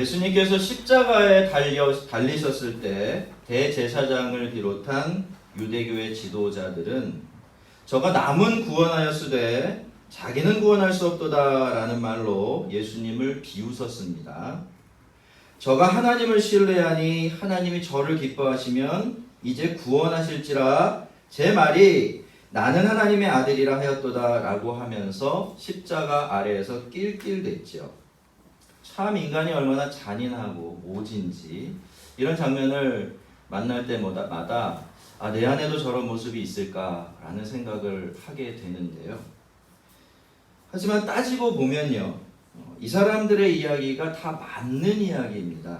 예수님께서 십자가에 달리셨을 때 대제사장을 비롯한 유대교의 지도자들은 저가 남은 구원하였으되 자기는 구원할 수 없도다라는 말로 예수님을 비웃었습니다. 저가 하나님을 신뢰하니 하나님이 저를 기뻐하시면 이제 구원하실지라 제 말이 나는 하나님의 아들이라 하였도다 라고 하면서 십자가 아래에서 낄낄댔죠. 참 인간이 얼마나 잔인하고 오진지 이런 장면을 만날 때마다 내 안에도 저런 모습이 있을까라는 생각을 하게 되는데요. 하지만 따지고 보면요, 이 사람들의 이야기가 다 맞는 이야기입니다.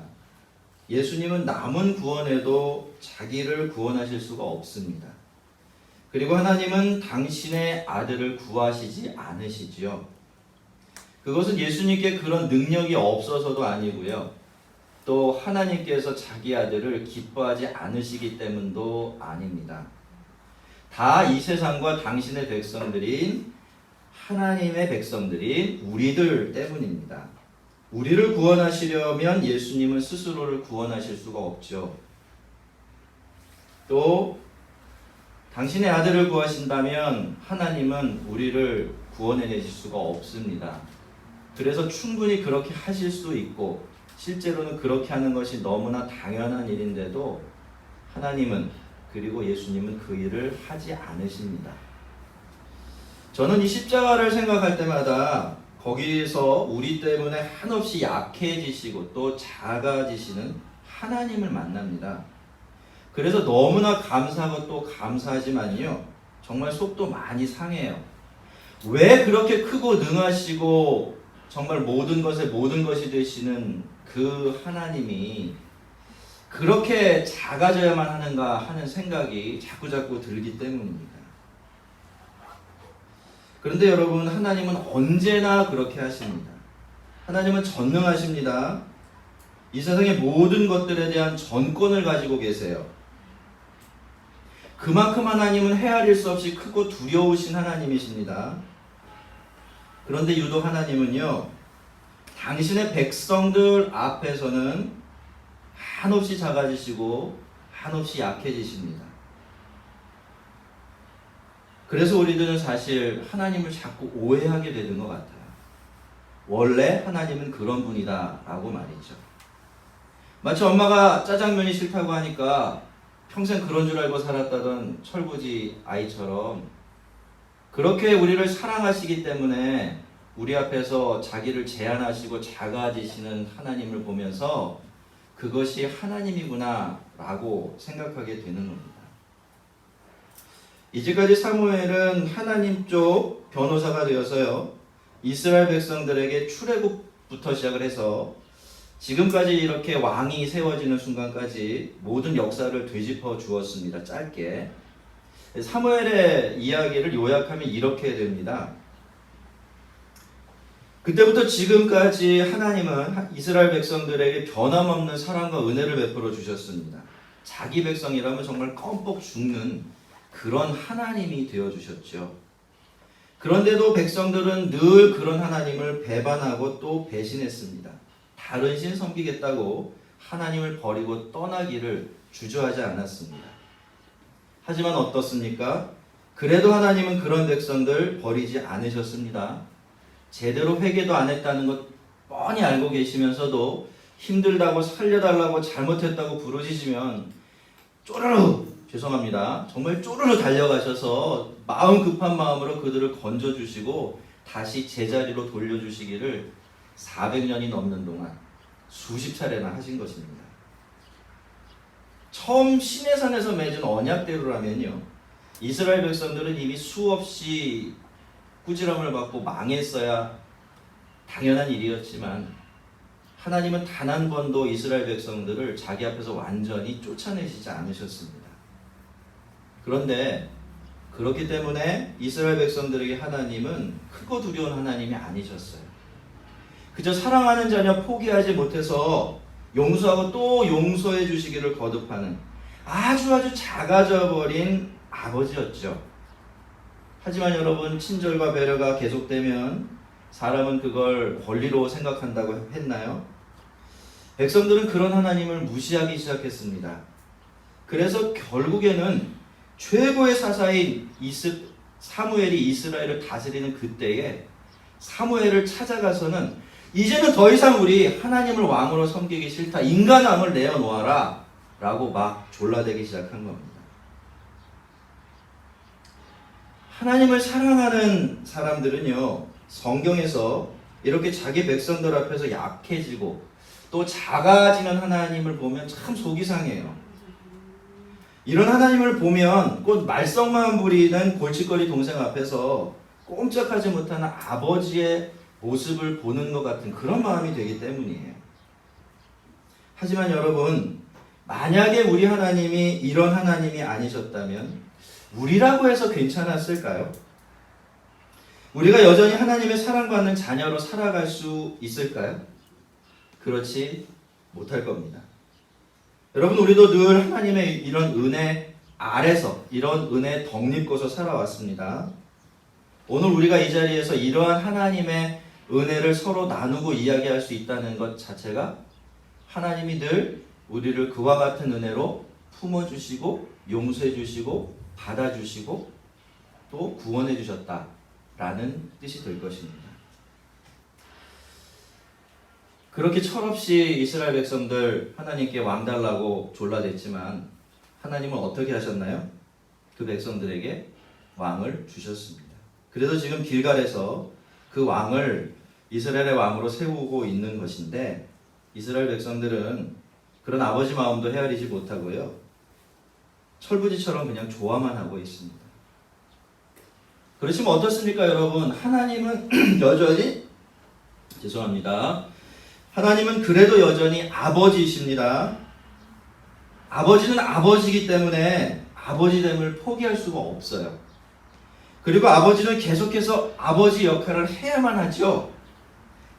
예수님은 남은 구원에도 자기를 구원하실 수가 없습니다. 그리고 하나님은 당신의 아들을 구하시지 않으시지요. 그것은 예수님께 그런 능력이 없어서도 아니고요. 또 하나님께서 자기 아들을 기뻐하지 않으시기 때문도 아닙니다. 다 이 세상과 당신의 백성들인 하나님의 백성들인 우리들 때문입니다. 우리를 구원하시려면 예수님은 스스로를 구원하실 수가 없죠. 또 당신의 아들을 구하신다면 하나님은 우리를 구원해내실 수가 없습니다. 그래서 충분히 그렇게 하실 수 있고 실제로는 그렇게 하는 것이 너무나 당연한 일인데도 하나님은 그리고 예수님은 그 일을 하지 않으십니다. 저는 이 십자가를 생각할 때마다 거기에서 우리 때문에 한없이 약해지시고 또 작아지시는 하나님을 만납니다. 그래서 너무나 감사하고 또 감사하지만요, 정말 속도 많이 상해요. 왜 그렇게 크고 능하시고 정말 모든 것에 모든 것이 되시는 그 하나님이 그렇게 작아져야만 하는가 하는 생각이 자꾸자꾸 들기 때문입니다. 그런데 여러분, 하나님은 언제나 그렇게 하십니다. 하나님은 전능하십니다. 이 세상의 모든 것들에 대한 전권을 가지고 계세요. 그만큼 하나님은 헤아릴 수 없이 크고 두려우신 하나님이십니다. 그런데 유독 하나님은요, 당신의 백성들 앞에서는 한없이 작아지시고 한없이 약해지십니다. 그래서 우리들은 사실 하나님을 자꾸 오해하게 되는 것 같아요. 원래 하나님은 그런 분이다 라고 말이죠. 마치 엄마가 짜장면이 싫다고 하니까 평생 그런 줄 알고 살았다던 철부지 아이처럼 그렇게 우리를 사랑하시기 때문에 우리 앞에서 자기를 제한하시고 작아지시는 하나님을 보면서 그것이 하나님이구나 라고 생각하게 되는 겁니다. 이제까지 사무엘은 하나님 쪽 변호사가 되어서요, 이스라엘 백성들에게 출애굽부터 시작을 해서 지금까지 이렇게 왕이 세워지는 순간까지 모든 역사를 되짚어 주었습니다. 짧게. 사무엘의 이야기를 요약하면 이렇게 됩니다. 그때부터 지금까지 하나님은 이스라엘 백성들에게 변함없는 사랑과 은혜를 베풀어 주셨습니다. 자기 백성이라면 정말 껌뻑 죽는 그런 하나님이 되어주셨죠. 그런데도 백성들은 늘 그런 하나님을 배반하고 또 배신했습니다. 다른 신 섬기겠다고 하나님을 버리고 떠나기를 주저하지 않았습니다. 하지만 어떻습니까? 그래도 하나님은 그런 백성들 버리지 않으셨습니다. 제대로 회개도 안 했다는 것 뻔히 알고 계시면서도 힘들다고 살려달라고 잘못했다고 부르짖으면 쪼르르, 죄송합니다, 정말 쪼르르 달려가셔서 마음 급한 마음으로 그들을 건져주시고 다시 제자리로 돌려주시기를 400년이 넘는 동안 수십 차례나 하신 것입니다. 처음 시내산에서 맺은 언약대로라면요, 이스라엘 백성들은 이미 수없이 꾸지람을 받고 망했어야 당연한 일이었지만 하나님은 단 한 번도 이스라엘 백성들을 자기 앞에서 완전히 쫓아내시지 않으셨습니다. 그런데 그렇기 때문에 이스라엘 백성들에게 하나님은 크고 두려운 하나님이 아니셨어요. 그저 사랑하는 자녀 포기하지 못해서 용서하고 또 용서해 주시기를 거듭하는 아주 작아져 버린 아버지였죠. 하지만 여러분, 친절과 배려가 계속되면 사람은 그걸 권리로 생각한다고 했나요? 백성들은 그런 하나님을 무시하기 시작했습니다. 그래서 결국에는 최고의 사사인 사무엘이 이스라엘을 다스리는 그때에 사무엘을 찾아가서는 이제는 더 이상 우리 하나님을 왕으로 섬기기 싫다. 인간 왕을 내어놓아라. 라고 막 졸라대기 시작한 겁니다. 하나님을 사랑하는 사람들은요, 성경에서 이렇게 자기 백성들 앞에서 약해지고 또 작아지는 하나님을 보면 참 속이 상해요. 이런 하나님을 보면 곧 말썽만 부리는 골칫거리 동생 앞에서 꼼짝하지 못하는 아버지의 모습을 보는 것 같은 그런 마음이 되기 때문이에요. 하지만 여러분, 만약에 우리 하나님이 이런 하나님이 아니셨다면 우리라고 해서 괜찮았을까요? 우리가 여전히 하나님의 사랑받는 자녀로 살아갈 수 있을까요? 그렇지 못할 겁니다. 여러분, 우리도 늘 하나님의 이런 은혜 아래서, 이런 은혜 덧입고서 살아왔습니다. 오늘 우리가 이 자리에서 이러한 하나님의 은혜를 서로 나누고 이야기할 수 있다는 것 자체가 하나님이 늘 우리를 그와 같은 은혜로 품어주시고 용서해주시고 받아주시고 또 구원해주셨다라는 뜻이 될 것입니다. 그렇게 철없이 이스라엘 백성들 하나님께 왕 달라고 졸라댔지만 하나님은 어떻게 하셨나요? 그 백성들에게 왕을 주셨습니다. 그래서 지금 길갈에서 그 왕을 이스라엘의 왕으로 세우고 있는 것인데 이스라엘 백성들은 그런 아버지 마음도 헤아리지 못하고요. 철부지처럼 그냥 좋아만 하고 있습니다. 그렇지만 어떻습니까, 여러분? 하나님은 여전히 하나님은 그래도 여전히 아버지이십니다. 아버지는 아버지이기 때문에 아버지됨을 포기할 수가 없어요. 그리고 아버지는 계속해서 아버지 역할을 해야만 하죠.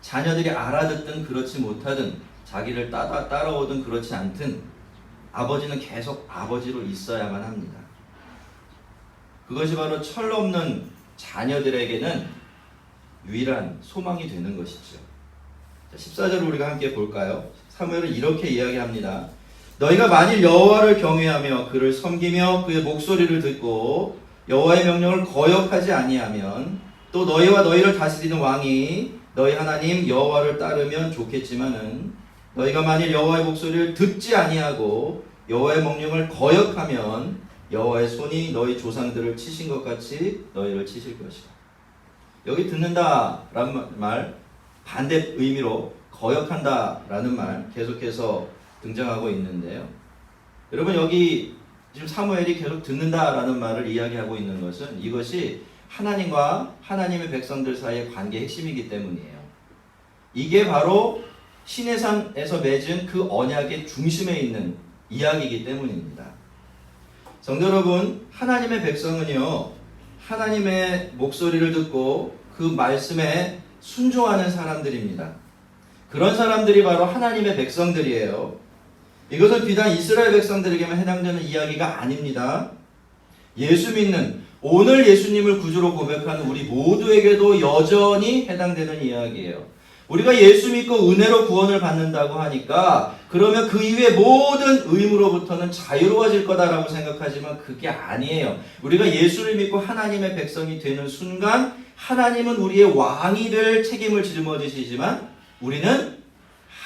자녀들이 알아듣든 그렇지 못하든 자기를 따라오든 그렇지 않든 아버지는 계속 아버지로 있어야만 합니다. 그것이 바로 철없는 자녀들에게는 유일한 소망이 되는 것이죠. 14절을 우리가 함께 볼까요? 사무엘은 이렇게 이야기합니다. 너희가 만일 여호와를 경외하며 그를 섬기며 그의 목소리를 듣고 여호와의 명령을 거역하지 아니하면 또 너희와 너희를 다스리는 왕이 너희 하나님 여호와를 따르면 좋겠지만은 너희가 만일 여호와의 목소리를 듣지 아니하고 여호와의 명령을 거역하면 여호와의 손이 너희 조상들을 치신 것 같이 너희를 치실 것이다. 여기 듣는다라는 말 반대 의미로 거역한다라는 말 계속해서 등장하고 있는데요. 여러분, 여기 지금 사무엘이 계속 듣는다라는 말을 이야기하고 있는 것은 이것이 하나님과 하나님의 백성들 사이의 관계의 핵심이기 때문이에요. 이게 바로 시내산에서 맺은 그 언약의 중심에 있는 이야기이기 때문입니다. 성도 여러분, 하나님의 백성은요, 하나님의 목소리를 듣고 그 말씀에 순종하는 사람들입니다. 그런 사람들이 바로 하나님의 백성들이에요. 이것은 비단 이스라엘 백성들에게만 해당되는 이야기가 아닙니다. 예수 믿는, 오늘 예수님을 구주로 고백하는 우리 모두에게도 여전히 해당되는 이야기예요. 우리가 예수 믿고 은혜로 구원을 받는다고 하니까 그러면 그 이후에 모든 의무로부터는 자유로워질 거다라고 생각하지만 그게 아니에요. 우리가 예수를 믿고 하나님의 백성이 되는 순간 하나님은 우리의 왕이 될 책임을 짊어지시지만 우리는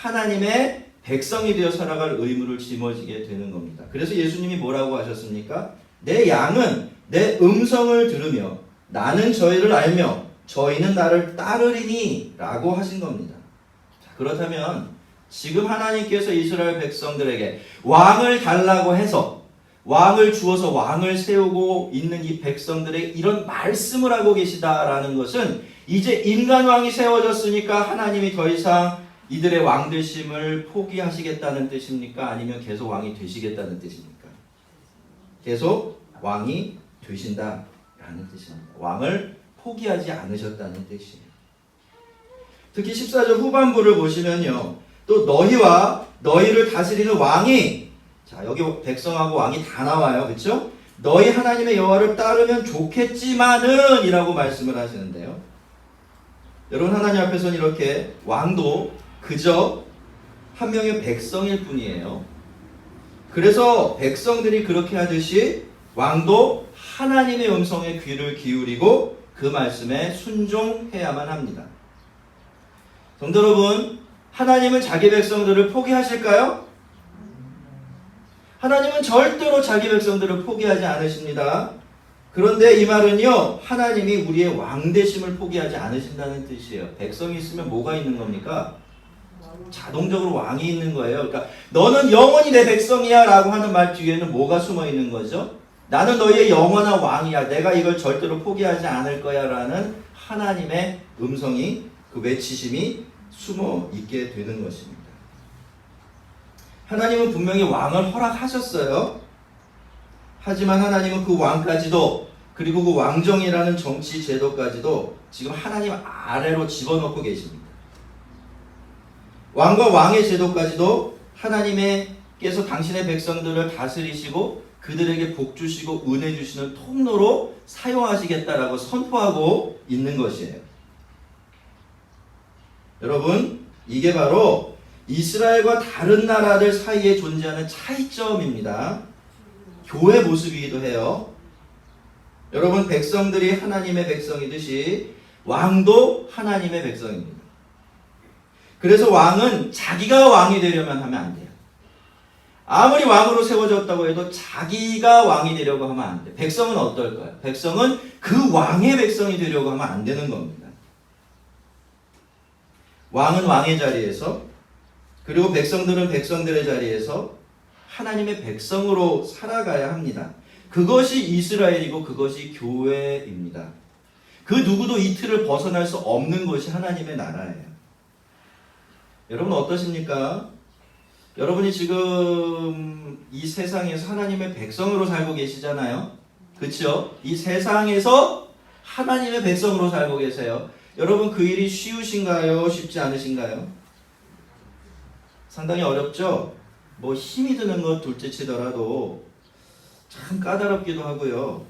하나님의 백성이 되어 살아갈 의무를 짊어지게 되는 겁니다. 그래서 예수님이 뭐라고 하셨습니까? 내 양은 내 음성을 들으며 나는 저희를 알며 저희는 나를 따르리니 라고 하신 겁니다. 자, 그렇다면 지금 하나님께서 이스라엘 백성들에게 왕을 달라고 해서 왕을 주어서 왕을 세우고 있는 이 백성들에게 이런 말씀을 하고 계시다라는 것은 이제 인간 왕이 세워졌으니까 하나님이 더 이상 이들의 왕 되심을 포기하시겠다는 뜻입니까? 아니면 계속 왕이 되시겠다는 뜻입니까? 계속 왕이 되신다라는 뜻입니다. 왕을 포기하지 않으셨다는 뜻이에요. 특히 14절 후반부를 보시면요. 또 너희와 너희를 다스리는 왕이, 자, 여기 백성하고 왕이 다 나와요. 그렇죠? 너희 하나님의 여호와를 따르면 좋겠지만은 이라고 말씀을 하시는데요. 여러분, 하나님 앞에서는 이렇게 왕도 그저 한 명의 백성일 뿐이에요. 그래서 백성들이 그렇게 하듯이 왕도 하나님의 음성에 귀를 기울이고 그 말씀에 순종해야만 합니다. 성도 여러분, 하나님은 자기 백성들을 포기하실까요? 하나님은 절대로 자기 백성들을 포기하지 않으십니다. 그런데 이 말은요, 하나님이 우리의 왕되심을 포기하지 않으신다는 뜻이에요. 백성이 있으면 뭐가 있는 겁니까? 자동적으로 왕이 있는 거예요. 그러니까 너는 영원히 내 백성이야 라고 하는 말 뒤에는 뭐가 숨어 있는 거죠? 나는 너희의 영원한 왕이야. 내가 이걸 절대로 포기하지 않을 거야 라는 하나님의 음성이, 그 외치심이 숨어 있게 되는 것입니다. 하나님은 분명히 왕을 허락하셨어요. 하지만 하나님은 그 왕까지도, 그리고 그 왕정이라는 정치 제도까지도 지금 하나님 아래로 집어넣고 계십니다. 왕과 왕의 제도까지도 하나님께서 당신의 백성들을 다스리시고 그들에게 복 주시고 은혜 주시는 통로로 사용하시겠다라고 선포하고 있는 것이에요. 여러분, 이게 바로 이스라엘과 다른 나라들 사이에 존재하는 차이점입니다. 교회 모습이기도 해요. 여러분, 백성들이 하나님의 백성이듯이 왕도 하나님의 백성입니다. 그래서 왕은 자기가 왕이 되려면 하면 안 돼요. 아무리 왕으로 세워졌다고 해도 자기가 왕이 되려고 하면 안 돼요. 백성은 어떨까요? 백성은 그 왕의 백성이 되려고 하면 안 되는 겁니다. 왕은 왕의 자리에서, 그리고 백성들은 백성들의 자리에서 하나님의 백성으로 살아가야 합니다. 그것이 이스라엘이고 그것이 교회입니다. 그 누구도 이 틀을 벗어날 수 없는 것이 하나님의 나라예요. 여러분 어떠십니까? 여러분이 지금 이 세상에서 하나님의 백성으로 살고 계시잖아요. 그렇죠? 이 세상에서 하나님의 백성으로 살고 계세요. 여러분 그 일이 쉬우신가요? 쉽지 않으신가요? 상당히 어렵죠? 뭐 힘이 드는 것 둘째 치더라도 참 까다롭기도 하고요.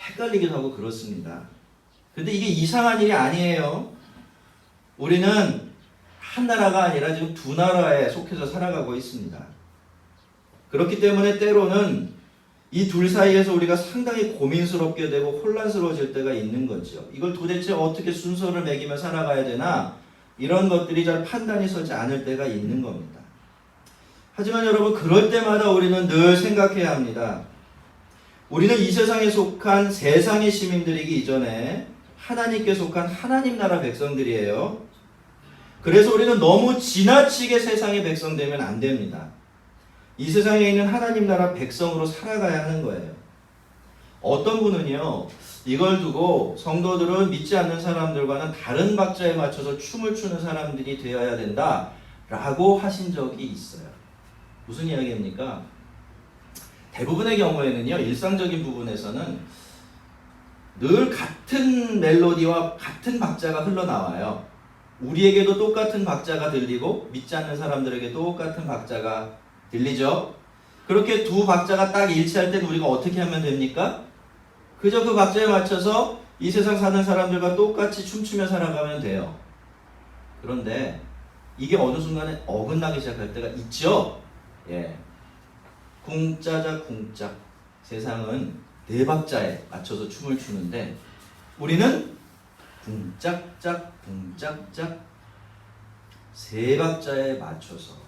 헷갈리기도 하고 그렇습니다. 근데 이게 이상한 일이 아니에요. 우리는 한 나라가 아니라 지금 두 나라에 속해서 살아가고 있습니다. 그렇기 때문에 때로는 이 둘 사이에서 우리가 상당히 고민스럽게 되고 혼란스러워질 때가 있는 거죠. 이걸 도대체 어떻게 순서를 매기며 살아가야 되나, 이런 것들이 잘 판단이 서지 않을 때가 있는 겁니다. 하지만 여러분, 그럴 때마다 우리는 늘 생각해야 합니다. 우리는 이 세상에 속한 세상의 시민들이기 이전에 하나님께 속한 하나님 나라 백성들이에요. 그래서 우리는 너무 지나치게 세상의 백성 되면 안 됩니다. 이 세상에 있는 하나님 나라 백성으로 살아가야 하는 거예요. 어떤 분은요, 이걸 두고 성도들은 믿지 않는 사람들과는 다른 박자에 맞춰서 춤을 추는 사람들이 되어야 된다 라고 하신 적이 있어요. 무슨 이야기입니까? 대부분의 경우에는요, 일상적인 부분에서는 늘 같은 멜로디와 같은 박자가 흘러나와요. 우리에게도 똑같은 박자가 들리고 믿지 않는 사람들에게 똑같은 박자가 들리죠? 그렇게 두 박자가 딱 일치할 땐 우리가 어떻게 하면 됩니까? 그저 그 박자에 맞춰서 이 세상 사는 사람들과 똑같이 춤추며 살아가면 돼요. 그런데 이게 어느 순간에 어긋나기 시작할 때가 있죠? 예. 쿵짜자 쿵짝. 세상은 네 박자에 맞춰서 춤을 추는데 우리는 쿵짝짝 쿵짝짝 세 박자에 맞춰서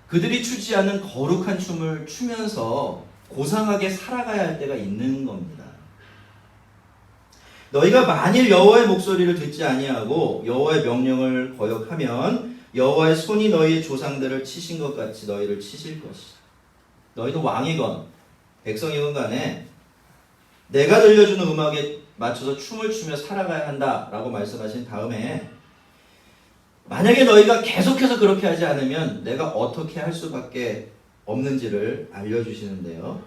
그들이 추지 않는 거룩한 춤을 추면서 고상하게 살아가야 할 때가 있는 겁니다. 너희가 만일 여호와의 목소리를 듣지 아니하고 여호와의 명령을 거역하면 여호와의 손이 너희의 조상들을 치신 것 같이 너희를 치실 것이다. 너희도 왕이건 백성이건 간에 내가 들려주는 음악에 맞춰서 춤을 추며 살아가야 한다라고 말씀하신 다음에 만약에 너희가 계속해서 그렇게 하지 않으면 내가 어떻게 할 수밖에 없는지를 알려주시는데요.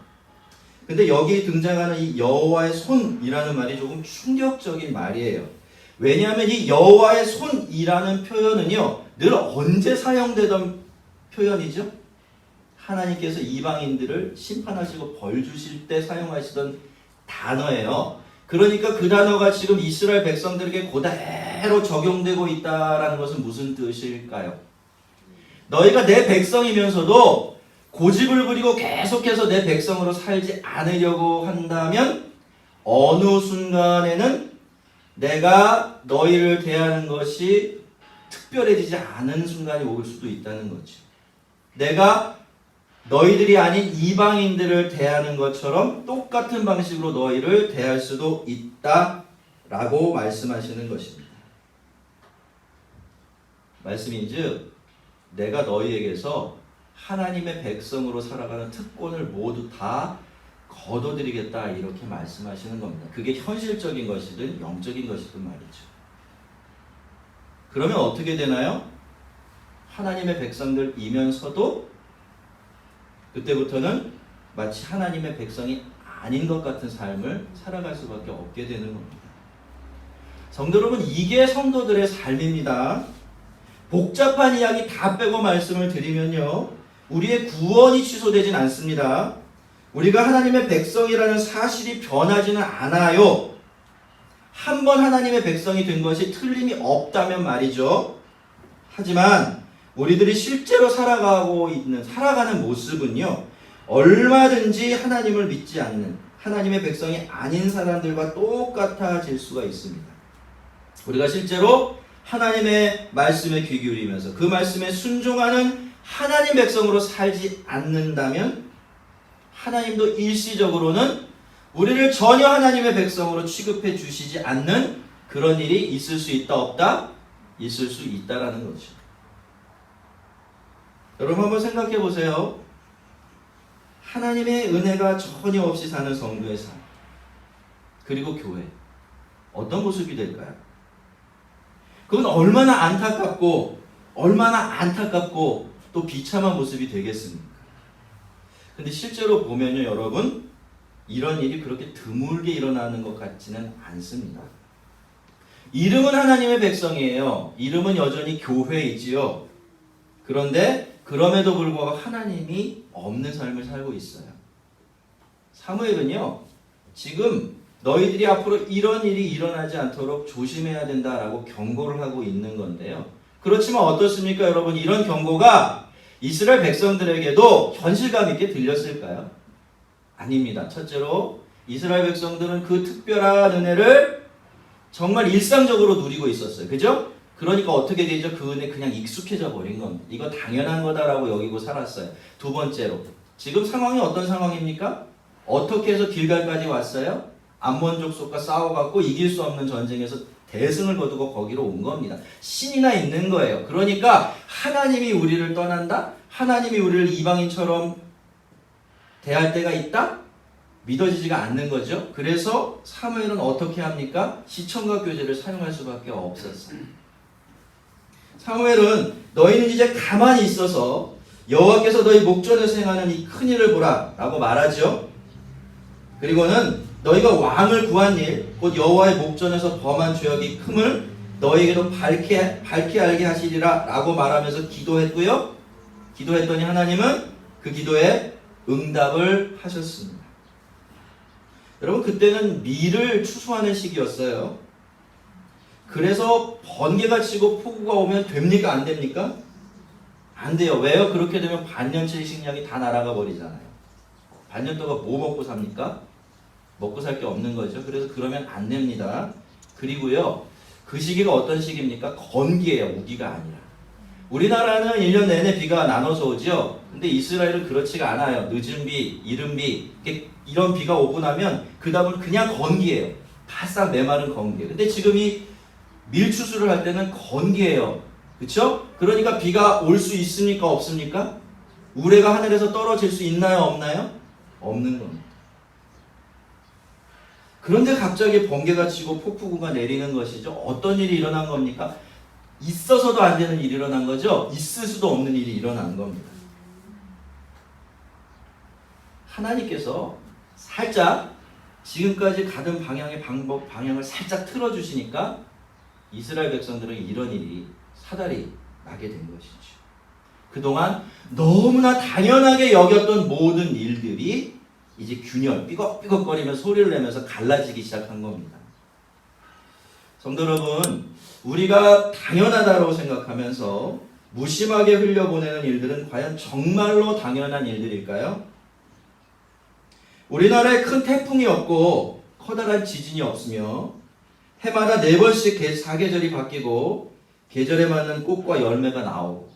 근데 여기 등장하는 이 여호와의 손이라는 말이 조금 충격적인 말이에요. 왜냐하면 이 여호와의 손이라는 표현은요, 늘 언제 사용되던 표현이죠? 하나님께서 이방인들을 심판하시고 벌 주실 때 사용하시던 단어예요. 그러니까 그 단어가 지금 이스라엘 백성들에게 그대로 적용되고 있다라는 것은 무슨 뜻일까요? 너희가 내 백성이면서도 고집을 부리고 계속해서 내 백성으로 살지 않으려고 한다면 어느 순간에는 내가 너희를 대하는 것이 특별해지지 않은 순간이 올 수도 있다는 거죠. 내가 너희들이 아닌 이방인들을 대하는 것처럼 똑같은 방식으로 너희를 대할 수도 있다라고 말씀하시는 것입니다. 말씀인즉 내가 너희에게서 하나님의 백성으로 살아가는 특권을 모두 다 거둬드리겠다 이렇게 말씀하시는 겁니다. 그게 현실적인 것이든 영적인 것이든 말이죠. 그러면 어떻게 되나요? 하나님의 백성들이면서도 그때부터는 마치 하나님의 백성이 아닌 것 같은 삶을 살아갈 수밖에 없게 되는 겁니다. 성도 여러분, 이게 성도들의 삶입니다. 복잡한 이야기 다 빼고 말씀을 드리면요, 우리의 구원이 취소되진 않습니다. 우리가 하나님의 백성이라는 사실이 변하지는 않아요. 한 번 하나님의 백성이 된 것이 틀림이 없다면 말이죠. 하지만 우리들이 실제로 살아가는 모습은요, 얼마든지 하나님을 믿지 않는 하나님의 백성이 아닌 사람들과 똑같아질 수가 있습니다. 우리가 실제로 하나님의 말씀에 귀 기울이면서 그 말씀에 순종하는 하나님 백성으로 살지 않는다면 하나님도 일시적으로는 우리를 전혀 하나님의 백성으로 취급해 주시지 않는 그런 일이 있을 수 있다 없다? 있을 수 있다라는 거죠. 여러분 한번 생각해 보세요. 하나님의 은혜가 전혀 없이 사는 성도의 삶, 그리고 교회, 어떤 모습이 될까요? 그건 얼마나 안타깝고 또 비참한 모습이 되겠습니까? 근데 실제로 보면요, 여러분, 이런 일이 그렇게 드물게 일어나는 것 같지는 않습니다. 이름은 하나님의 백성이에요. 이름은 여전히 교회이지요. 그런데 그럼에도 불구하고 하나님이 없는 삶을 살고 있어요. 사무엘은요, 지금 너희들이 앞으로 이런 일이 일어나지 않도록 조심해야 된다라고 경고를 하고 있는 건데요. 그렇지만 어떻습니까, 여러분? 이런 경고가 이스라엘 백성들에게도 현실감 있게 들렸을까요? 아닙니다. 첫째로 이스라엘 백성들은 그 특별한 은혜를 정말 일상적으로 누리고 있었어요. 그죠? 그러니까 어떻게 되죠? 그 은혜 그냥 익숙해져 버린 겁니다. 이거 당연한 거다라고 여기고 살았어요. 두 번째로, 지금 상황이 어떤 상황입니까? 어떻게 해서 길갈까지 왔어요? 암몬 족속과 싸워갖고 이길 수 없는 전쟁에서 대승을 거두고 거기로 온 겁니다. 신이나 있는 거예요. 그러니까 하나님이 우리를 떠난다? 하나님이 우리를 이방인처럼 대할 때가 있다? 믿어지지가 않는 거죠. 그래서 사무엘은 어떻게 합니까? 시청각 교제를 사용할 수밖에 없었어요. 사무엘은 너희는 이제 가만히 있어서 여호와께서 너희 목전에서 행하는 이 큰 일을 보라 라고 말하죠. 그리고는 너희가 왕을 구한 일, 곧 여호와의 목전에서 범한 죄악이 큼을 너희에게도 밝게 알게 하시리라 라고 말하면서 기도했고요. 기도했더니 하나님은 그 기도에 응답을 하셨습니다. 여러분, 그때는 밀을 추수하는 시기였어요. 그래서 번개가 치고 폭우가 오면 됩니까? 안 됩니까? 안 돼요. 왜요? 그렇게 되면 반년치 식량이 다 날아가 버리잖아요. 반년 동안 뭐 먹고 삽니까? 먹고 살 게 없는 거죠. 그래서 그러면 안 됩니다. 그리고요, 그 시기가 어떤 시기입니까? 건기예요. 우기가 아니라. 우리나라는 1년 내내 비가 나눠서 오죠. 근데 이스라엘은 그렇지가 않아요. 늦은 비, 이른 비, 이런 비가 오고 나면 그 다음은 그냥 건기예요. 바싹 메마른 건기. 근데 지금 이 밀추수를 할 때는 건기예요. 그렇죠? 그러니까 비가 올 수 있습니까? 없습니까? 우레가 하늘에서 떨어질 수 있나요? 없나요? 없는 겁니다. 그런데 갑자기 번개가 치고 폭풍우가 내리는 것이죠. 어떤 일이 일어난 겁니까? 있어서도 안 되는 일이 일어난 거죠. 있을 수도 없는 일이 일어난 겁니다. 하나님께서 살짝 지금까지 가던 방향을 살짝 틀어주시니까 이스라엘 백성들은 이런 일이 사달이 나게 된 것이죠. 그동안 너무나 당연하게 여겼던 모든 일들이 이제 균열, 삐걱삐걱거리며 소리를 내면서 갈라지기 시작한 겁니다. 성도 여러분, 우리가 당연하다고 생각하면서 무심하게 흘려보내는 일들은 과연 정말로 당연한 일들일까요? 우리나라에 큰 태풍이 없고 커다란 지진이 없으며 해마다 4번씩 사계절이 바뀌고 계절에 맞는 꽃과 열매가 나오고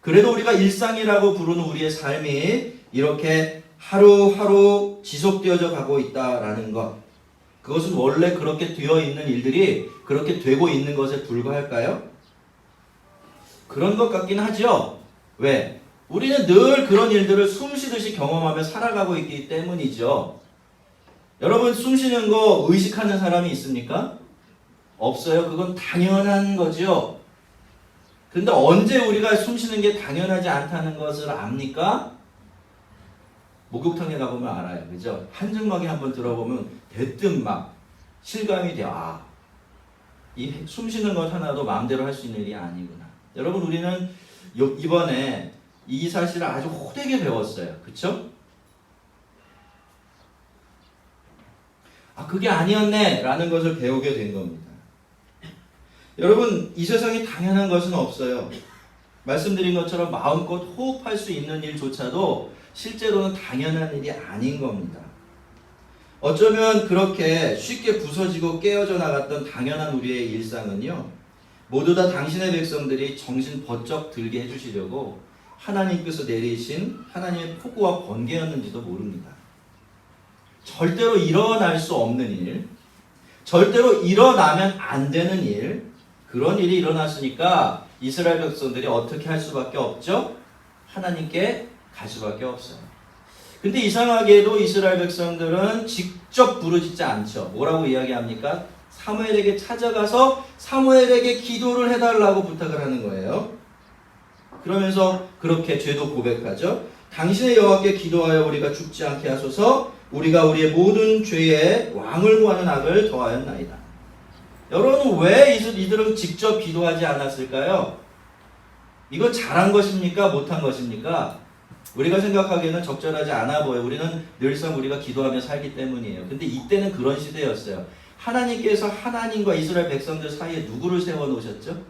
그래도 우리가 일상이라고 부르는 우리의 삶이 이렇게 하루하루 지속되어져 가고 있다라는 것, 그것은 원래 그렇게 되어 있는 일들이 그렇게 되고 있는 것에 불과할까요? 그런 것 같긴 하죠. 왜? 우리는 늘 그런 일들을 숨쉬듯이 경험하며 살아가고 있기 때문이죠. 여러분, 숨쉬는 거 의식하는 사람이 있습니까? 없어요. 그건 당연한 거죠. 그런데 언제 우리가 숨쉬는 게 당연하지 않다는 것을 압니까? 목욕탕에 가보면 알아요. 그죠? 한증막에 한번 들어보면 대뜸 막 실감이 돼요. 이 숨쉬는 것 하나도 마음대로 할 수 있는 일이 아니구나. 여러분, 우리는 이번에 이 사실을 아주 호되게 배웠어요. 그쵸? 그게 아니었네 라는 것을 배우게 된 겁니다. 여러분, 이 세상에 당연한 것은 없어요. 말씀드린 것처럼 마음껏 호흡할 수 있는 일조차도 실제로는 당연한 일이 아닌 겁니다. 어쩌면 그렇게 쉽게 부서지고 깨어져 나갔던 당연한 우리의 일상은요, 모두 다 당신의 백성들이 정신 번쩍 들게 해주시려고 하나님께서 내리신 하나님의 폭우와 번개였는지도 모릅니다. 절대로 일어날 수 없는 일, 절대로 일어나면 안 되는 일, 그런 일이 일어났으니까 이스라엘 백성들이 어떻게 할 수밖에 없죠? 하나님께 갈 수밖에 없어요. 근데 이상하게도 이스라엘 백성들은 직접 부르짖지 않죠. 뭐라고 이야기합니까? 사무엘에게 찾아가서 사무엘에게 기도를 해달라고 부탁을 하는 거예요. 그러면서 그렇게 죄도 고백하죠. 당신의 여호와께 기도하여 우리가 죽지 않게 하소서. 우리가 우리의 모든 죄에 왕을 구하는 악을 더하였나이다. 여러분, 왜 이들은 직접 기도하지 않았을까요? 이건 잘한 것입니까? 못한 것입니까? 우리가 생각하기에는 적절하지 않아 보여요. 우리는 늘상 우리가 기도하며 살기 때문이에요. 근데 이때는 그런 시대였어요. 하나님께서 하나님과 이스라엘 백성들 사이에 누구를 세워놓으셨죠?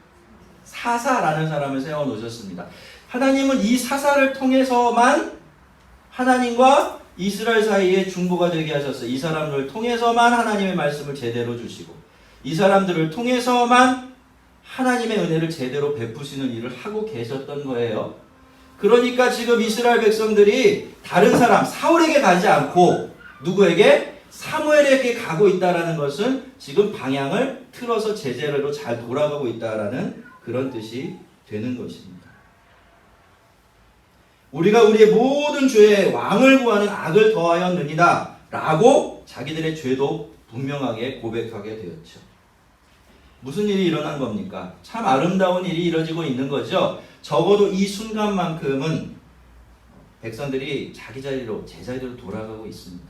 사사라는 사람을 세워놓으셨습니다. 하나님은 이 사사를 통해서만 하나님과 이스라엘 사이에 중보가 되게 하셨어요. 이 사람들을 통해서만 하나님의 말씀을 제대로 주시고 이 사람들을 통해서만 하나님의 은혜를 제대로 베푸시는 일을 하고 계셨던 거예요. 그러니까 지금 이스라엘 백성들이 다른 사람 사울에게 가지 않고 누구에게? 사무엘에게 가고 있다는 것은 지금 방향을 틀어서 제자리로 잘 돌아가고 있다는 그런 뜻이 되는 것입니다. 우리가 우리의 모든 죄에 왕을 구하는 악을 더하였느니라 라고 자기들의 죄도 분명하게 고백하게 되었죠. 무슨 일이 일어난 겁니까? 참 아름다운 일이 이루어지고 있는 거죠. 적어도 이 순간만큼은 백성들이 자기 자리로 제자리로 돌아가고 있습니다.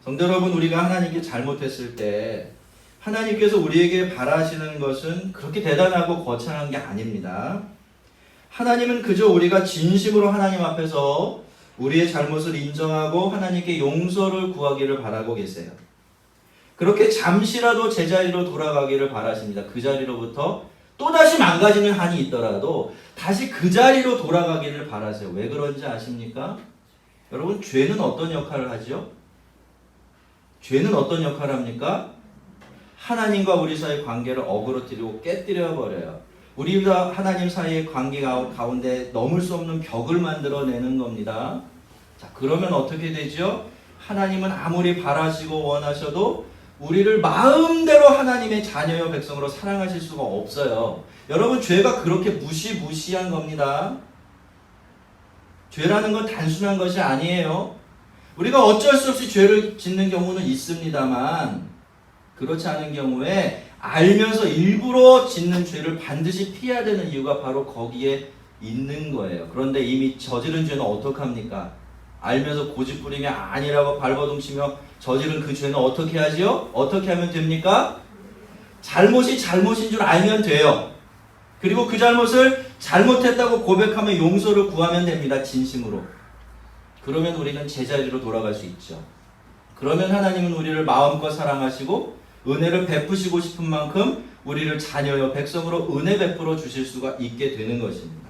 성도 여러분, 우리가 하나님께 잘못했을 때 하나님께서 우리에게 바라시는 것은 그렇게 대단하고 거창한 게 아닙니다. 하나님은 그저 우리가 진심으로 하나님 앞에서 우리의 잘못을 인정하고 하나님께 용서를 구하기를 바라고 계세요. 그렇게 잠시라도 제자리로 돌아가기를 바라십니다. 그 자리로부터 또다시 망가지는 한이 있더라도 다시 그 자리로 돌아가기를 바라세요. 왜 그런지 아십니까? 여러분, 죄는 어떤 역할을 하죠? 죄는 어떤 역할을 합니까? 하나님과 우리 사이의 관계를 어그러뜨리고 깨뜨려 버려요. 우리와 하나님 사이의 관계 가운데 넘을 수 없는 벽을 만들어내는 겁니다. 자, 그러면 어떻게 되죠? 하나님은 아무리 바라시고 원하셔도 우리를 마음대로 하나님의 자녀여 백성으로 사랑하실 수가 없어요. 여러분, 죄가 그렇게 무시무시한 겁니다. 죄라는 건 단순한 것이 아니에요. 우리가 어쩔 수 없이 죄를 짓는 경우는 있습니다만 그렇지 않은 경우에 알면서 일부러 짓는 죄를 반드시 피해야 되는 이유가 바로 거기에 있는 거예요. 그런데 이미 저지른 죄는 어떡합니까? 알면서 고집부리며 아니라고 발버둥치며 저지른 그 죄는 어떻게 하지요? 어떻게 하면 됩니까? 잘못이 잘못인 줄 알면 돼요. 그리고 그 잘못을 잘못했다고 고백하며 용서를 구하면 됩니다. 진심으로. 그러면 우리는 제자리로 돌아갈 수 있죠. 그러면 하나님은 우리를 마음껏 사랑하시고 은혜를 베푸시고 싶은 만큼 우리를 자녀여 백성으로 은혜 베풀어 주실 수가 있게 되는 것입니다.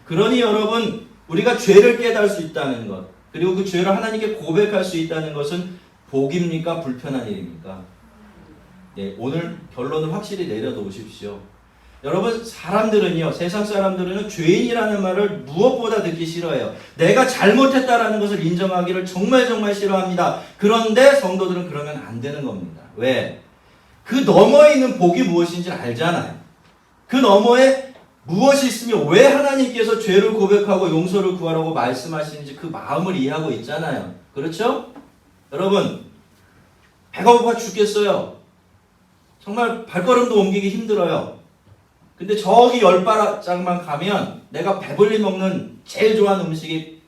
그러니 여러분, 우리가 죄를 깨달을 수 있다는 것, 그리고 그 죄를 하나님께 고백할 수 있다는 것은 복입니까? 불편한 일입니까? 네, 오늘 결론을 확실히 내려놓으십시오. 여러분, 사람들은요, 세상 사람들은 죄인이라는 말을 무엇보다 듣기 싫어해요. 내가 잘못했다라는 것을 인정하기를 정말 싫어합니다. 그런데 성도들은 그러면 안 되는 겁니다. 왜? 그 너머에 있는 복이 무엇인지 알잖아요. 그 너머에 무엇이 있으며 왜 하나님께서 죄를 고백하고 용서를 구하라고 말씀하시는지 그 마음을 이해하고 있잖아요. 그렇죠? 여러분, 배가 고파 죽겠어요. 정말 발걸음도 옮기기 힘들어요. 근데 저기 10발짝만 가면 내가 배불리 먹는 제일 좋아하는 음식이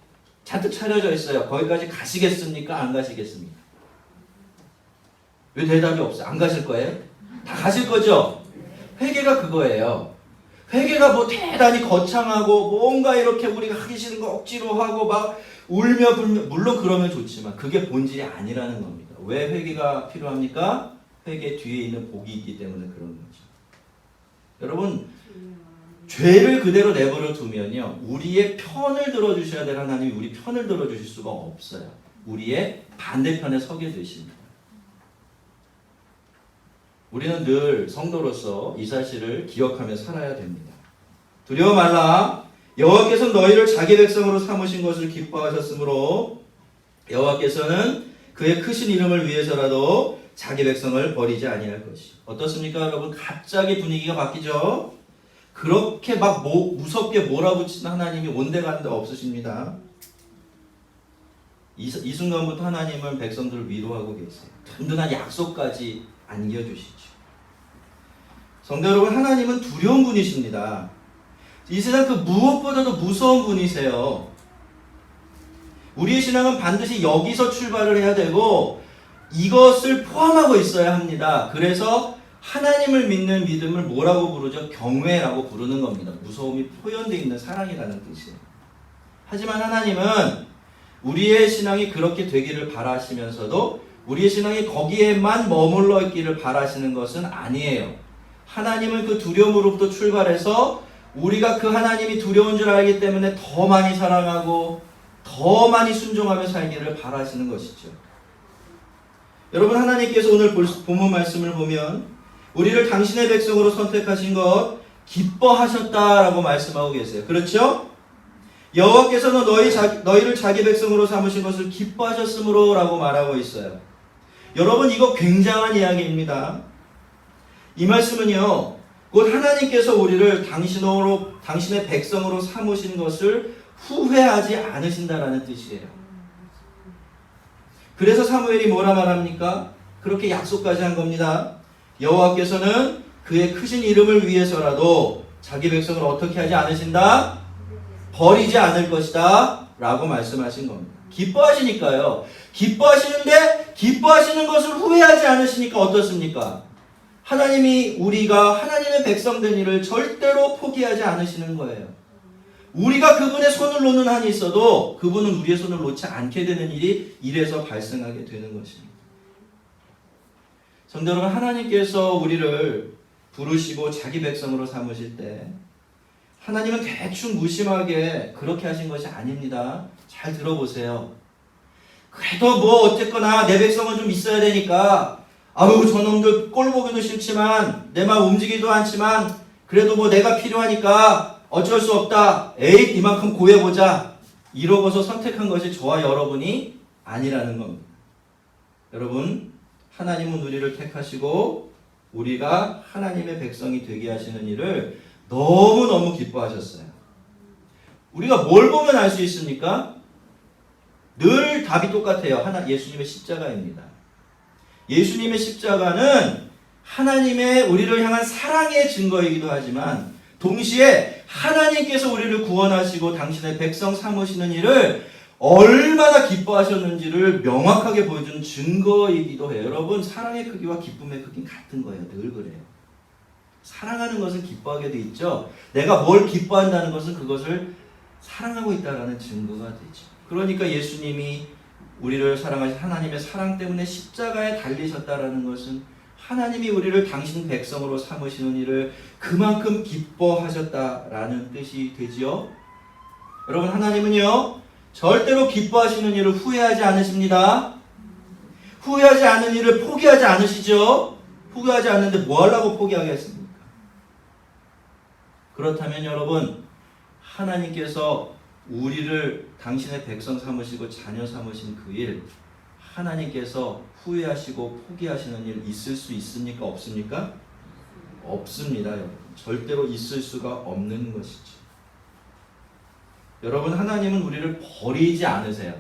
잔뜩 차려져 있어요. 거기까지 가시겠습니까? 안 가시겠습니까? 왜 대답이 없어요? 안 가실 거예요? 다 가실 거죠? 회개가 그거예요. 회개가 뭐 대단히 거창하고 뭔가 이렇게 우리가 하기 싫은 거 억지로 하고 막 울며 불며, 물론 그러면 좋지만 그게 본질이 아니라는 겁니다. 왜 회개가 필요합니까? 회개 뒤에 있는 복이 있기 때문에 그런 거죠. 여러분, 죄를 그대로 내버려 두면요, 우리의 편을 들어주셔야 될 하나님이 우리 편을 들어주실 수가 없어요. 우리의 반대편에 서게 되십니다. 우리는 늘 성도로서 이 사실을 기억하며 살아야 됩니다. 두려워 말라. 여호와께서는 너희를 자기 백성으로 삼으신 것을 기뻐하셨으므로 여호와께서는 그의 크신 이름을 위해서라도 자기 백성을 버리지 아니할 것이. 어떻습니까, 여러분? 갑자기 분위기가 바뀌죠? 그렇게 막 무섭게 몰아붙이는 하나님이 온데간데 없으십니다. 이 순간부터 하나님은 백성들을 위로하고 계세요. 든든한 약속까지 안겨주시죠. 성도 여러분, 하나님은 두려운 분이십니다. 이 세상 그 무엇보다도 무서운 분이세요. 우리의 신앙은 반드시 여기서 출발을 해야 되고 이것을 포함하고 있어야 합니다. 그래서 하나님을 믿는 믿음을 뭐라고 부르죠? 경외라고 부르는 겁니다. 무서움이 표현되어 있는 사랑이라는 뜻이에요. 하지만 하나님은 우리의 신앙이 그렇게 되기를 바라시면서도 우리의 신앙이 거기에만 머물러 있기를 바라시는 것은 아니에요. 하나님은 그 두려움으로부터 출발해서 우리가 그 하나님이 두려운 줄 알기 때문에 더 많이 사랑하고 더 많이 순종하며 살기를 바라시는 것이죠. 여러분, 하나님께서 오늘 본문 말씀을 보면 우리를 당신의 백성으로 선택하신 것 기뻐하셨다라고 말씀하고 계세요. 그렇죠? 여호와께서는 너희를 자기 백성으로 삼으신 것을 기뻐하셨으므로 라고 말하고 있어요. 여러분, 이거 굉장한 이야기입니다. 이 말씀은요, 곧 하나님께서 우리를 당신의 백성으로 삼으신 것을 후회하지 않으신다라는 뜻이에요. 그래서 사무엘이 뭐라 말합니까? 그렇게 약속까지 한 겁니다. 여호와께서는 그의 크신 이름을 위해서라도 자기 백성을 어떻게 하지 않으신다? 버리지 않을 것이다 라고 말씀하신 겁니다. 기뻐하시니까요. 기뻐하시는데 기뻐하시는 것을 후회하지 않으시니까 어떻습니까? 하나님이 우리가 하나님의 백성 된 일을 절대로 포기하지 않으시는 거예요. 우리가 그분의 손을 놓는 한이 있어도 그분은 우리의 손을 놓지 않게 되는 일이 이래서 발생하게 되는 것입니다. 성도 여러분, 하나님께서 우리를 부르시고 자기 백성으로 삼으실 때 하나님은 대충 무심하게 그렇게 하신 것이 아닙니다. 잘 들어보세요. 그래도 뭐 어쨌거나 내 백성은 좀 있어야 되니까 아유 저놈들 꼴 보기도 싫지만 내 마음 움직이지도 않지만 그래도 뭐 내가 필요하니까 어쩔 수 없다. 에이 이만큼 구해보자. 이러고서 선택한 것이 저와 여러분이 아니라는 겁니다. 여러분, 하나님은 우리를 택하시고 우리가 하나님의 백성이 되게 하시는 일을 너무너무 기뻐하셨어요. 우리가 뭘 보면 알 수 있습니까? 늘 답이 똑같아요. 예수님의 십자가입니다. 예수님의 십자가는 하나님의 우리를 향한 사랑의 증거이기도 하지만 동시에 하나님께서 우리를 구원하시고 당신의 백성 삼으시는 일을 얼마나 기뻐하셨는지를 명확하게 보여주는 증거이기도 해요. 여러분, 사랑의 크기와 기쁨의 크기는 같은 거예요. 늘 그래요. 사랑하는 것은 기뻐하게 돼 있죠. 내가 뭘 기뻐한다는 것은 그것을 사랑하고 있다는 증거가 되죠. 그러니까 예수님이 우리를 사랑하신 하나님의 사랑 때문에 십자가에 달리셨다라는 것은 하나님이 우리를 당신 백성으로 삼으시는 일을 그만큼 기뻐하셨다라는 뜻이 되지요. 여러분, 하나님은요 절대로 기뻐하시는 일을 후회하지 않으십니다. 후회하지 않은 일을 포기하지 않으시죠. 후회하지 않는데 뭐 하려고 포기하겠습니까? 그렇다면 여러분, 하나님께서 우리를 당신의 백성 삼으시고 자녀 삼으신 그 일, 하나님께서 후회하시고 포기하시는 일 있을 수 있습니까? 없습니까? 없습니다. 여러분. 절대로 있을 수가 없는 것이죠. 여러분, 하나님은 우리를 버리지 않으세요.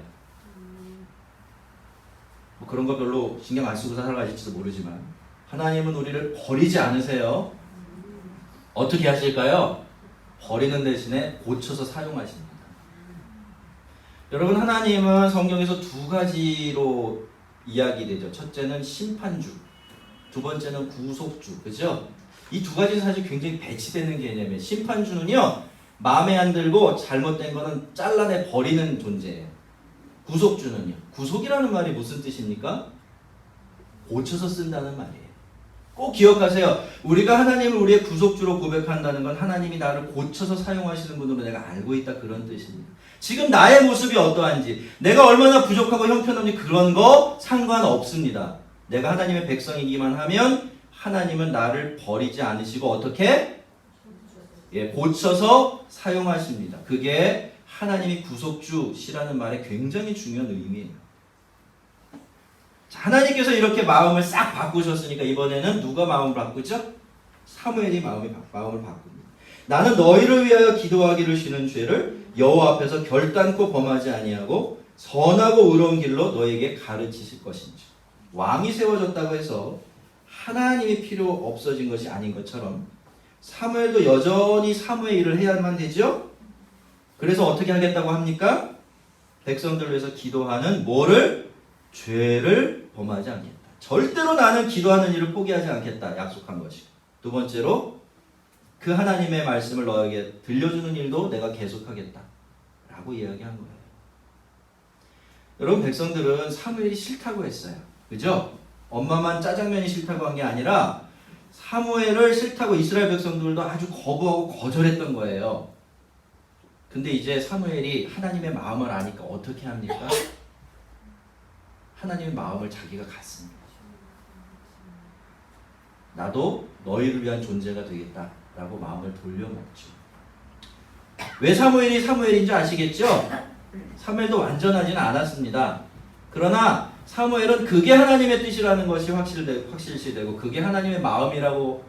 뭐 그런 거 별로 신경 안 쓰고 살아가실지도 모르지만 하나님은 우리를 버리지 않으세요. 어떻게 하실까요? 버리는 대신에 고쳐서 사용하십니다. 여러분, 하나님은 성경에서 두 가지로 이야기되죠. 첫째는 심판주, 두 번째는 구속주. 그죠? 이 두 가지는 사실 굉장히 배치되는 개념이에요. 심판주는요, 마음에 안 들고 잘못된 거는 잘라내 버리는 존재예요. 구속주는요, 구속이라는 말이 무슨 뜻입니까? 고쳐서 쓴다는 말이에요. 꼭 기억하세요. 우리가 하나님을 우리의 구속주로 고백한다는 건 하나님이 나를 고쳐서 사용하시는 분으로 내가 알고 있다, 그런 뜻입니다. 지금 나의 모습이 어떠한지, 내가 얼마나 부족하고 형편없는지 그런 거 상관없습니다. 내가 하나님의 백성이기만 하면 하나님은 나를 버리지 않으시고 어떻게? 고쳐서 사용하십니다. 그게 하나님이 구속주시라는 말에 굉장히 중요한 의미예요. 하나님께서 이렇게 마음을 싹 바꾸셨으니까 이번에는 누가 마음을 바꾸죠? 사무엘이 마음을 바꿉니다. 나는 너희를 위하여 기도하기를 쉬는 죄를 여호와 앞에서 결단코 범하지 아니하고 선하고 의로운 길로 너에게 가르치실 것인지. 왕이 세워졌다고 해서 하나님이 필요 없어진 것이 아닌 것처럼 사무엘도 여전히 사무의 일을 해야만 되죠? 그래서 어떻게 하겠다고 합니까? 백성들을 위해서 기도하는 뭐를? 죄를 범하지 않겠다. 절대로 나는 기도하는 일을 포기하지 않겠다 약속한 것이고, 두 번째로 그 하나님의 말씀을 너에게 들려주는 일도 내가 계속하겠다 라고 이야기한 거예요. 여러분, 백성들은 사무엘이 싫다고 했어요. 그죠? 엄마만 짜장면이 싫다고 한 게 아니라 사무엘을 싫다고 이스라엘 백성들도 아주 거부하고 거절했던 거예요. 근데 이제 사무엘이 하나님의 마음을 아니까 어떻게 합니까? 하나님의 마음을 자기가 갖습니다. 나도 너희를 위한 존재가 되겠다라고 마음을 돌려먹죠. 왜 사무엘이 사무엘인지 아시겠죠? 사무엘도 완전하지는 않았습니다. 그러나 사무엘은 그게 하나님의 뜻이라는 것이 확실시되고 그게 하나님의 마음이라고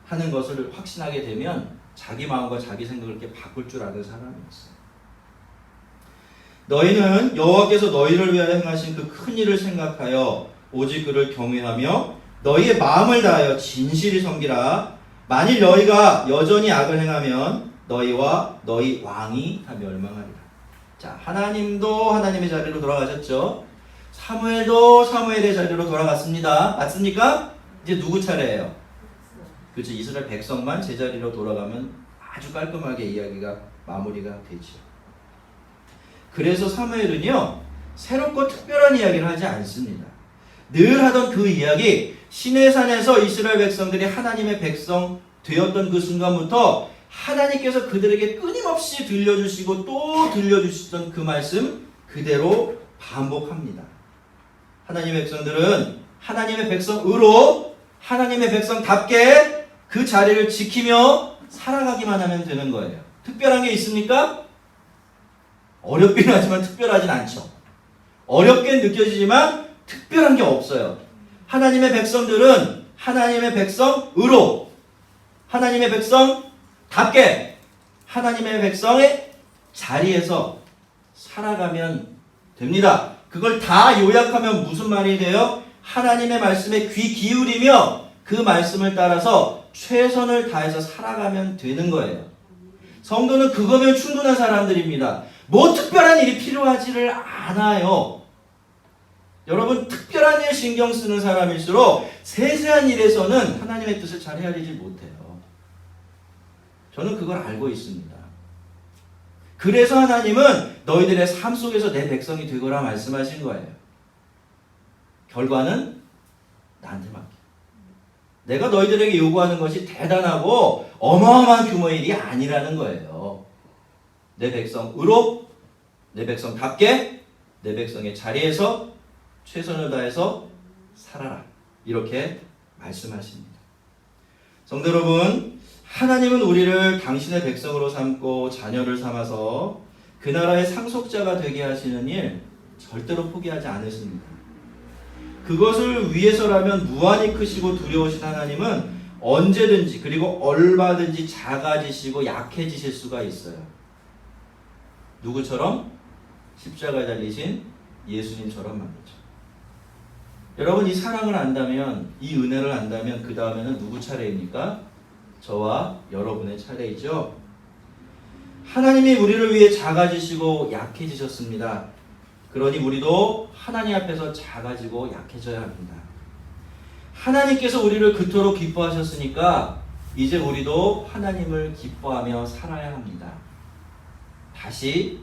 하는 것을 확신하게 되면 자기 마음과 자기 생각을 이렇게 바꿀 줄 아는 사람이었어요. 너희는 여호와께서 너희를 위하여 행하신 그 큰 일을 생각하여 오직 그를 경외하며 너희의 마음을 다하여 진실히 섬기라. 만일 너희가 여전히 악을 행하면 너희와 너희 왕이 다 멸망하리라. 자, 하나님도 하나님의 자리로 돌아가셨죠. 사무엘도 사무엘의 자리로 돌아갔습니다. 맞습니까? 이제 누구 차례예요? 그렇죠. 이스라엘 백성만 제자리로 돌아가면 아주 깔끔하게 이야기가 마무리가 되죠. 그래서 사무엘은요, 새롭고 특별한 이야기를 하지 않습니다. 늘 하던 그 이야기, 시내산에서 이스라엘 백성들이 하나님의 백성 되었던 그 순간부터 하나님께서 그들에게 끊임없이 들려주시고 또 들려주시던 그 말씀 그대로 반복합니다. 하나님의 백성들은 하나님의 백성으로 하나님의 백성답게 그 자리를 지키며 살아가기만 하면 되는 거예요. 특별한 게 있습니까? 어렵긴 하지만 특별하진 않죠. 어렵게 느껴지지만 특별한 게 없어요. 하나님의 백성들은 하나님의 백성으로 하나님의 백성답게 하나님의 백성의 자리에서 살아가면 됩니다. 그걸 다 요약하면 무슨 말이 돼요? 하나님의 말씀에 귀 기울이며 그 말씀을 따라서 최선을 다해서 살아가면 되는 거예요. 성도는 그거면 충분한 사람들입니다. 뭐 특별한 일이 필요하지를 않아요. 여러분, 특별한 일 신경 쓰는 사람일수록 세세한 일에서는 하나님의 뜻을 잘 헤아리지 못해요. 저는 그걸 알고 있습니다. 그래서 하나님은 너희들의 삶 속에서 내 백성이 되거라 말씀하신 거예요. 결과는 나한테 맡겨. 내가 너희들에게 요구하는 것이 대단하고 어마어마한 규모의 일이 아니라는 거예요. 내 백성으로, 내 백성답게, 내 백성의 자리에서 최선을 다해서 살아라. 이렇게 말씀하십니다. 성도 여러분, 하나님은 우리를 당신의 백성으로 삼고 자녀를 삼아서 그 나라의 상속자가 되게 하시는 일 절대로 포기하지 않으십니다. 그것을 위해서라면 무한히 크시고 두려우신 하나님은 언제든지 그리고 얼마든지 작아지시고 약해지실 수가 있어요. 누구처럼? 십자가에 달리신 예수님처럼 말이죠. 여러분, 이 사랑을 안다면, 이 은혜를 안다면 그 다음에는 누구 차례입니까? 저와 여러분의 차례이죠. 하나님이 우리를 위해 작아지시고 약해지셨습니다. 그러니 우리도 하나님 앞에서 작아지고 약해져야 합니다. 하나님께서 우리를 그토록 기뻐하셨으니까 이제 우리도 하나님을 기뻐하며 살아야 합니다. 다시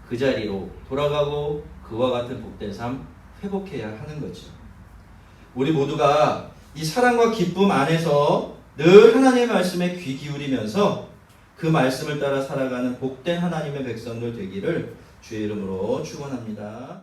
그 자리로 돌아가고 그와 같은 복된 삶 회복해야 하는 거죠. 우리 모두가 이 사랑과 기쁨 안에서 늘 하나님의 말씀에 귀 기울이면서 그 말씀을 따라 살아가는 복된 하나님의 백성들 되기를 주의 이름으로 축원합니다.